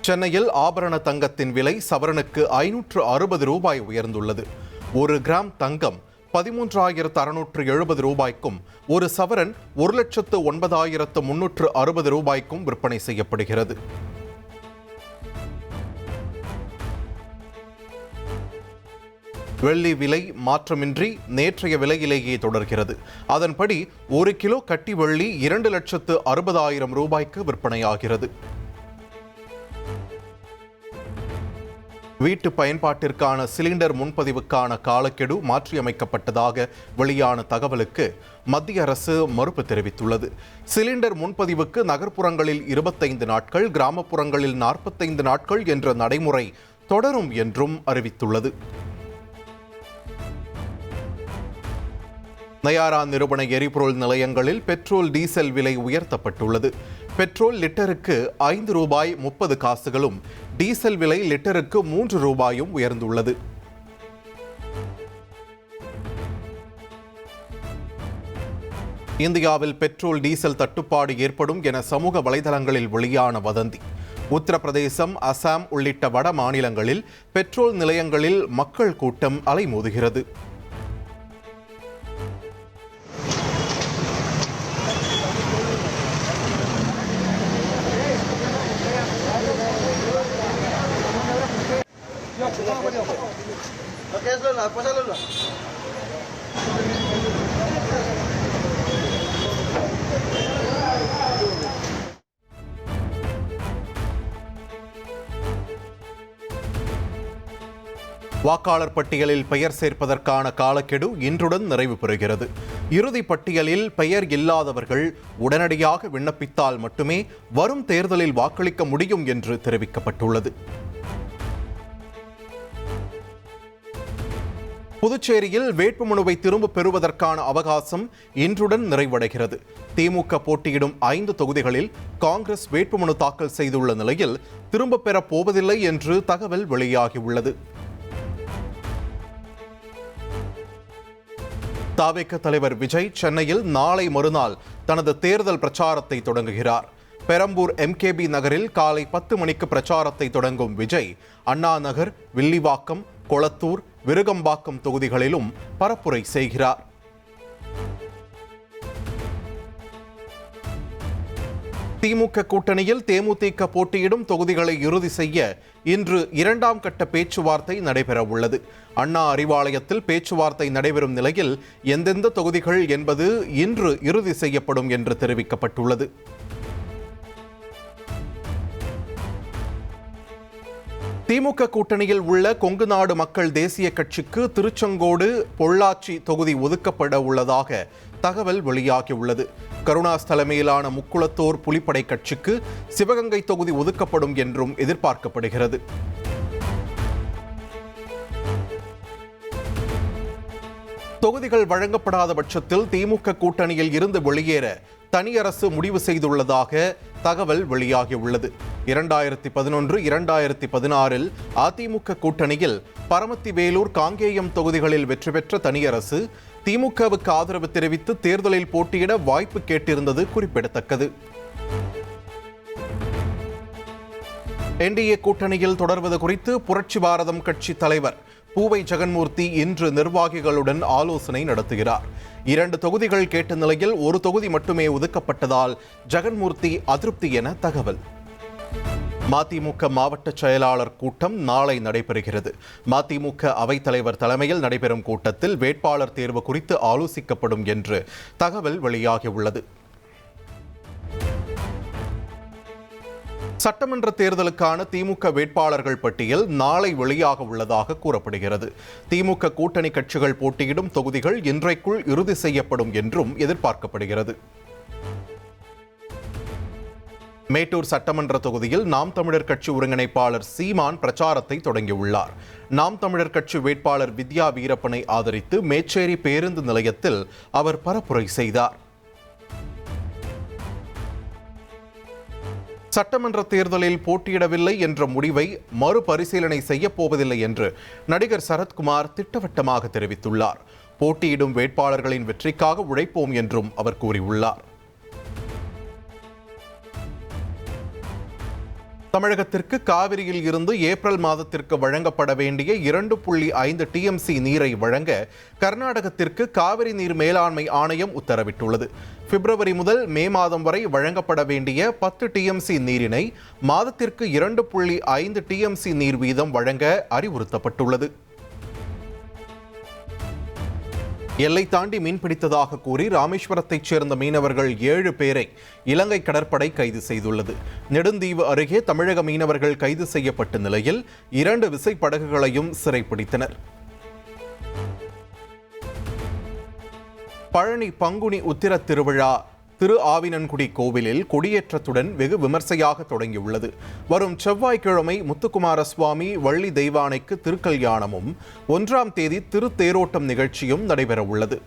சென்னையில் ஆபரண தங்கத்தின் விலை சவரனுக்கு 560 ரூபாய் உயர்ந்துள்ளது. 1 கிராம் தங்கம் 13,670 ரூபாய்க்கும், ஒரு சவரன் 1,09,360 ரூபாய்க்கும் விற்பனை செய்யப்படுகிறது. வெள்ளி விலை மாற்றமின்றி நேற்றைய விலையிலேயே தொடர்கிறது. அதன்படி 1 கிலோ கட்டி வெள்ளி 2,60,000 ரூபாய்க்கு விற்பனையாகிறது. வீட்டு பயன்பாட்டிற்கான சிலிண்டர் முன்பதிவுக்கான காலக்கெடு மாற்றியமைக்கப்பட்டதாக வெளியான தகவலுக்கு மத்திய அரசு மறுப்பு தெரிவித்துள்ளது. சிலிண்டர் முன்பதிவுக்கு நகர்ப்புறங்களில் 25 நாட்கள், கிராமப்புறங்களில் 45 நாட்கள் என்ற நடைமுறை தொடரும் என்றும் அறிவித்துள்ளது. நயாரா நிறுவன எரிபொருள் நிலையங்களில் பெட்ரோல், டீசல் விலை உயர்த்தப்பட்டுள்ளது. பெட்ரோல் லிட்டருக்கு 5 ரூபாய் 30 காசுகளும், டீசல் விலை லிட்டருக்கு 3 ரூபாயும் உயர்ந்துள்ளது. இந்தியாவில் பெட்ரோல், டீசல் தட்டுப்பாடு ஏற்படும் என சமூக வலைதளங்களில் வெளியான வதந்தி. உத்தரப்பிரதேசம், அசாம் உள்ளிட்ட வட மாநிலங்களில் பெட்ரோல் நிலையங்களில் மக்கள் கூட்டம் அலைமோதுகிறது. வாக்காளர் பட்டியலில் பெயர் சேர்ப்பதற்கான காலக்கெடு இன்றுடன் நிறைவு பெறுகிறது. இறுதி பட்டியலில் பெயர் இல்லாதவர்கள் உடனடியாக விண்ணப்பித்தால் மட்டுமே வரும் தேர்தலில் வாக்களிக்க முடியும் என்று தெரிவிக்கப்பட்டுள்ளது. புதுச்சேரியில் வேட்புமனுவை திரும்பப் பெறுவதற்கான அவகாசம் இன்றுடன் நிறைவடைகிறது. திமுக போட்டியிடும் 5 தொகுதிகளில் காங்கிரஸ் வேட்புமனு தாக்கல் செய்துள்ள நிலையில் திரும்பப் பெறப் போவதில்லை என்று தகவல் வெளியாகியுள்ளது. தவேக தலைவர் விஜய் சென்னையில் நாளை மறுநாள் தனது தேர்தல் பிரச்சாரத்தை தொடங்குகிறார். பெரம்பூர் MKB நகரில் காலை 10 மணிக்கு பிரச்சாரத்தை தொடங்கும் விஜய் அண்ணா நகர், வில்லிவாக்கம், கொளத்தூர், விருகம்பாக்கம் தொகுதிகளிலும் பரப்புரை செய்கிறார். திமுக கூட்டணியில் தேமுதிக போட்டியிடும் தொகுதிகளை இறுதி செய்ய இன்று 2ஆம் கட்ட பேச்சுவார்த்தை நடைபெற உள்ளது. அண்ணா அறிவாலயத்தில் பேச்சுவார்த்தை நடைபெறும் நிலையில் எந்தெந்த தொகுதிகள் என்பது இன்று இறுதி செய்யப்படும் என்று தெரிவிக்கப்பட்டுள்ளது. திமுக கூட்டணியில் உள்ள கொங்கு நாடு மக்கள் தேசிய கட்சிக்கு திருச்செங்கோடு, பொள்ளாச்சி தொகுதி ஒதுக்கப்பட உள்ளதாக தகவல் வெளியாகியுள்ளது. கருணாஸ் தலைமையிலான முக்குளத்தோர் புலிப்படை கட்சிக்கு சிவகங்கை தொகுதி ஒதுக்கப்படும் என்றும் எதிர்பார்க்கப்படுகிறது. தொகுதிகள் வழங்கப்படாத பட்சத்தில் திமுக கூட்டணியில் இருந்து வெளியேற தனி அரசு முடிவு செய்துள்ளதாக தகவல் வெளியாகியுள்ளது. 2011, 2016 அதிமுக கூட்டணியில் பரமத்தி வேலூர், காங்கேயம் தொகுதிகளில் வெற்றி பெற்ற தனியரசு திமுகவுக்கு ஆதரவு தெரிவித்து தேர்தலில் போட்டியிட வாய்ப்பு கேட்டிருந்தது குறிப்பிடத்தக்கது. NDA கூட்டணியில் தொடர்வது குறித்து புரட்சி பாரதம் கட்சி தலைவர் பூவை ஜெகன்மூர்த்தி இன்று நிர்வாகிகளுடன் ஆலோசனை நடத்துகிறார். 2 தொகுதிகள் கேட்ட நிலையில் 1 தொகுதி மட்டுமே ஒதுக்கப்பட்டதால் ஜெகன்மூர்த்தி அதிருப்தி என தகவல். மதிமுக மாவட்ட செயலாளர் கூட்டம் நாளை நடைபெறுகிறது. மதிமுக அவைத்தலைவர் தலைமையில் நடைபெறும் கூட்டத்தில் வேட்பாளர் தேர்வு குறித்து ஆலோசிக்கப்படும் என்று தகவல் வெளியாகியுள்ளது. சட்டமன்ற தேர்தலுக்கான திமுக வேட்பாளர்கள் பட்டியல் நாளை வெளியாக உள்ளதாக கூறப்படுகிறது. திமுக கூட்டணி கட்சிகள் போட்டியிடும் தொகுதிகள் இன்றைக்குள் இறுதி செய்யப்படும் என்றும் எதிர்பார்க்கப்படுகிறது. மேட்டூர் சட்டமன்ற தொகுதியில் நாம் தமிழர் கட்சி ஒருங்கிணைப்பாளர் சீமான் பிரச்சாரத்தை தொடங்கியுள்ளார். நாம் தமிழர் கட்சி வேட்பாளர் வித்யா வீரப்பனை ஆதரித்து மேச்சேரி பேருந்து நிலையத்தில் அவர் பரப்புரை செய்தார். சட்டமன்ற தேர்தலில் போட்டியிடவில்லை என்ற முடிவை மறுபரிசீலனை செய்யப்போவதில்லை என்று நடிகர் சரத்குமார் திட்டவட்டமாக தெரிவித்துள்ளார். போட்டியிடும் வேட்பாளர்களின் வெற்றிக்காக உழைப்போம் என்றும் அவர் கூறியுள்ளார். தமிழகத்திற்கு காவிரியில் இருந்து ஏப்ரல் மாதத்திற்கு வழங்கப்பட வேண்டிய 2.5 TMC நீரை வழங்க கர்நாடகத்திற்கு காவிரி நீர் மேலாண்மை ஆணையம் உத்தரவிட்டுள்ளது. பிப்ரவரி முதல் மே மாதம் வரை வழங்கப்பட வேண்டிய 10 TMC நீரினை மாதத்திற்கு 2.5 TMC நீர் வீதம் வழங்க அறிவுறுத்தப்பட்டுள்ளது. எல்லை தாண்டி மீன்பிடித்ததாக கூறி ராமேஸ்வரத்தைச் சேர்ந்த மீனவர்கள் 7 பேரை இலங்கை கடற்படை கைது செய்துள்ளது. நெடுந்தீவு அருகே தமிழக மீனவர்கள் கைது செய்யப்பட்ட நிலையில் 2 விசைப்படகுகளையும் சிறைப்பிடித்தனர். பழனி பங்குனி உத்திர திருவிழா திரு ஆவினன்குடி கோவிலில் கொடியேற்றத்துடன் வெகு விமர்சையாக தொடங்கியுள்ளது. வரும் செவ்வாய்க்கிழமை முத்துக்குமார சுவாமி வள்ளி தெய்வானைக்கு திருக்கல்யாணமும் 1ஆம் தேதி திருத்தேரோட்டம் நிகழ்ச்சியும் நடைபெறவுள்ளது.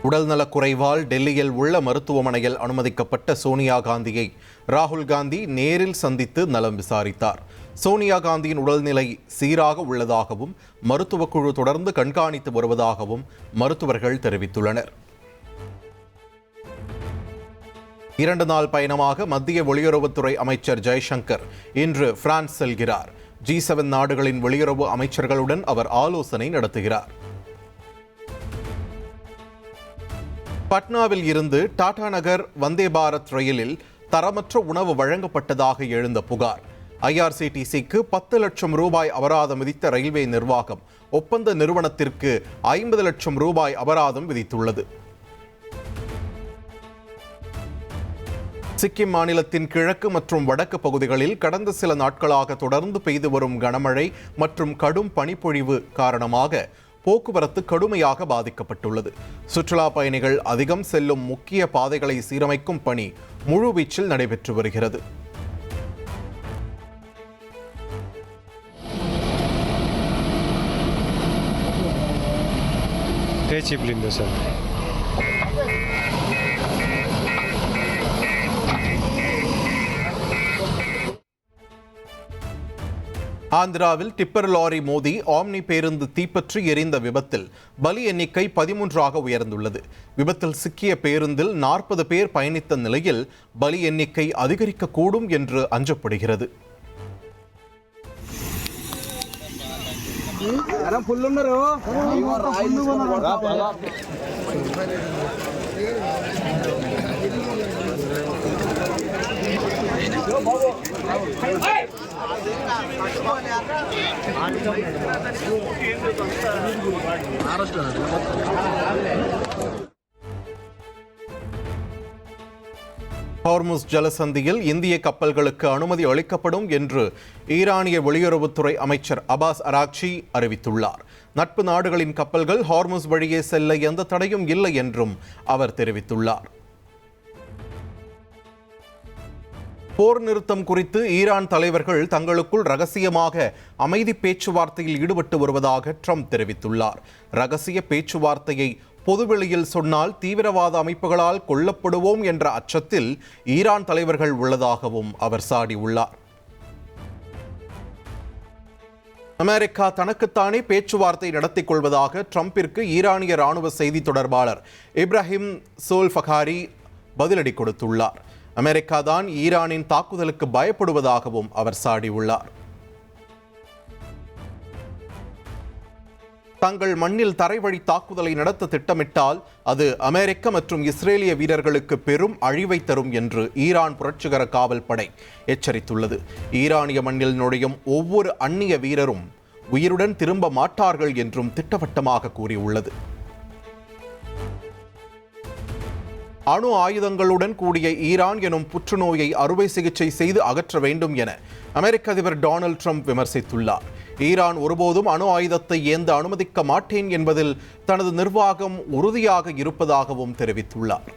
உடல்நலக் குறைவால் டெல்லியில் உள்ள மருத்துவமனையில் அனுமதிக்கப்பட்ட சோனியா காந்தியை ராகுல் காந்தி நேரில் சந்தித்து நலம் விசாரித்தார். சோனியா காந்தியின் உடல்நிலை சீராக உள்ளதாகவும் மருத்துவக் குழு தொடர்ந்து கண்காணித்து வருவதாகவும் மருத்துவர்கள் தெரிவித்துள்ளனர். 2 நாள் பயணமாக மத்திய வெளியுறவுத்துறை அமைச்சர் ஜெய்சங்கர் இன்று பிரான்ஸ் செல்கிறார். G7 நாடுகளின் வெளியுறவு அமைச்சர்களுடன் அவர் ஆலோசனை நடத்துகிறார். பட்னாவில் இருந்து டாடா நகர் வந்தே பாரத் ரயிலில் தரமற்ற உணவு வழங்கப்பட்டதாக எழுந்த புகார். IRCTCக்கு 10 லட்சம் ரூபாய் அபராதம் விதித்த ரயில்வே நிர்வாகம் ஒப்பந்த நிறுவனத்திற்கு 50 லட்சம் ரூபாய் அபராதம் விதித்துள்ளது. சிக்கிம் மாநிலத்தின் கிழக்கு மற்றும் வடக்கு பகுதிகளில் கடந்த சில நாட்களாக தொடர்ந்து பெய்து வரும் கனமழை மற்றும் கடும் பனிப்பொழிவு காரணமாக போக்குவரத்து கடுமையாக பாதிக்கப்பட்டுள்ளது. சுற்றுலா பயணிகள் அதிகம் செல்லும் முக்கிய பாதைகளை சீரமைக்கும் பணி முழுவீச்சில் நடைபெற்று வருகிறது. ஆந்திராவில் டிப்பர் லாரி மோதி ஆம்னி பேருந்து தீப்பற்றி எரிந்த விபத்தில் பலி எண்ணிக்கை 13ஆக உயர்ந்துள்ளது. விபத்தில் சிக்கிய பேருந்தில் 40 பேர் பயணித்த நிலையில் பலி எண்ணிக்கை அதிகரிக்கக்கூடும் என்று அஞ்சப்படுகிறது. ஹார்முஸ் ஜலசந்தியில் இந்திய கப்பல்களுக்கு அனுமதி அளிக்கப்படும் என்று ஈரானிய வெளியுறவுத்துறை அமைச்சர் அபாஸ் அராக்சி அறிவித்துள்ளார். நட்பு நாடுகளின் கப்பல்கள் ஹார்முஸ் வழியே செல்ல எந்த தடையும் இல்லை என்றும் அவர் தெரிவித்துள்ளார். போர் நிறுத்தம் குறித்து ஈரான் தலைவர்கள் தங்களுக்குள் ரகசியமாக அமைதி பேச்சுவார்த்தையில் ஈடுபட்டு வருவதாக ட்ரம்ப் தெரிவித்துள்ளார். ரகசிய பேச்சுவார்த்தையை பொதுவெளியில் சொன்னால் தீவிரவாத அமைப்புகளால் கொல்லப்படுவோம் என்ற அச்சத்தில் ஈரான் தலைவர்கள் உள்ளதாகவும் அவர் சாடியுள்ளார். அமெரிக்கா தனக்குத்தானே பேச்சுவார்த்தை நடத்திக் கொள்வதாக ட்ரம்பிற்கு ஈரானிய ராணுவ செய்தி தொடர்பாளர் இப்ராஹிம் சோல்ஃபகாரி பதிலடி கொடுத்துள்ளார். அமெரிக்கா தான் ஈரானின் தாக்குதலுக்கு பயப்படுவதாகவும் அவர் சாடியுள்ளார். தங்கள் மண்ணில் தரைவழி தாக்குதலை நடத்த திட்டமிட்டால் அது அமெரிக்க மற்றும் இஸ்ரேலிய வீரர்களுக்கு பெரும் அழிவை தரும் என்று ஈரான் புரட்சிகர காவல் படை எச்சரித்துள்ளது. ஈரானிய மண்ணில் நுழையும் ஒவ்வொரு அந்நிய வீரரும் உயிருடன் திரும்ப மாட்டார்கள் என்றும் திட்டவட்டமாக கூறியுள்ளது. அணு ஆயுதங்களுடன் கூடிய ஈரான் எனும் புற்றுநோயை அறுவை சிகிச்சை செய்து அகற்ற வேண்டும் என அமெரிக்க அதிபர் டொனால்ட் ட்ரம்ப் விமர்சித்துள்ளார். ஈரான் ஒருபோதும் அணு ஆயுதத்தை ஏந்த அனுமதிக்க மாட்டேன் என்பதில் தனது நிர்வாகம் உறுதியாக இருப்பதாகவும் தெரிவித்துள்ளார்.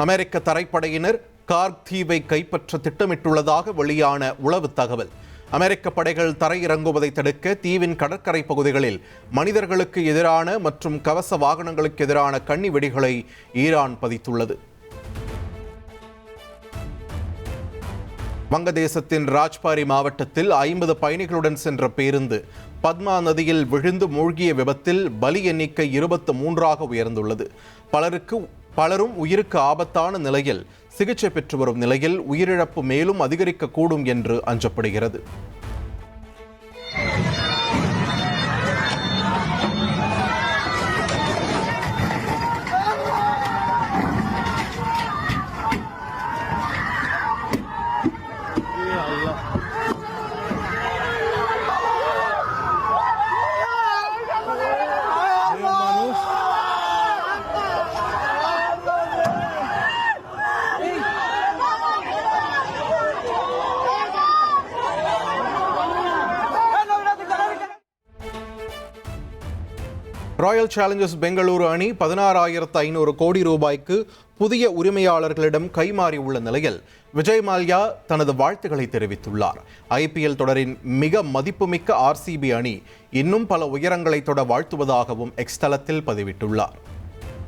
அமெரிக்க தரைப்படையினர் கார்க் தீவை கைப்பற்ற திட்டமிட்டுள்ளதாக வெளியான உளவு தகவல் அமெரிக்க படைகள் தரையிறங்குவதை தடுக்க தீவின் கடற்கரை பகுதிகளில் மனிதர்களுக்கு எதிரான மற்றும் கவச வாகனங்களுக்கு எதிரான கண்ணி வெடிகளை ஈரான் பதித்துள்ளது. வங்கதேசத்தின் ராஜ்பாரி மாவட்டத்தில் 50 பயணிகளுடன் சென்ற பேருந்து பத்மா நதியில் விழுந்து மூழ்கிய விபத்தில் பலி எண்ணிக்கை 23ஆக உயர்ந்துள்ளது. பலரும் உயிருக்கு ஆபத்தான நிலையில் சிகிச்சை பெற்று வரும் நிலையில் உயிரிழப்பு மேலும் அதிகரிக்கக்கூடும் என்று அஞ்சப்படுகிறது. ராயல் சேலஞ்சர்ஸ் பெங்களூரு அணி 16,500 கோடி ரூபாய்க்கு புதிய உரிமையாளர்களிடம் கைமாறியுள்ள நிலையில் விஜய் மால்யா தனது வாழ்த்துக்களை தெரிவித்துள்ளார். IPL தொடரின் மிக மதிப்புமிக்க RCB அணி இன்னும் பல உயரங்களை தொட வாழ்த்துவதாகவும் எக்ஸ் தளத்தில் பதிவிட்டுள்ளார்.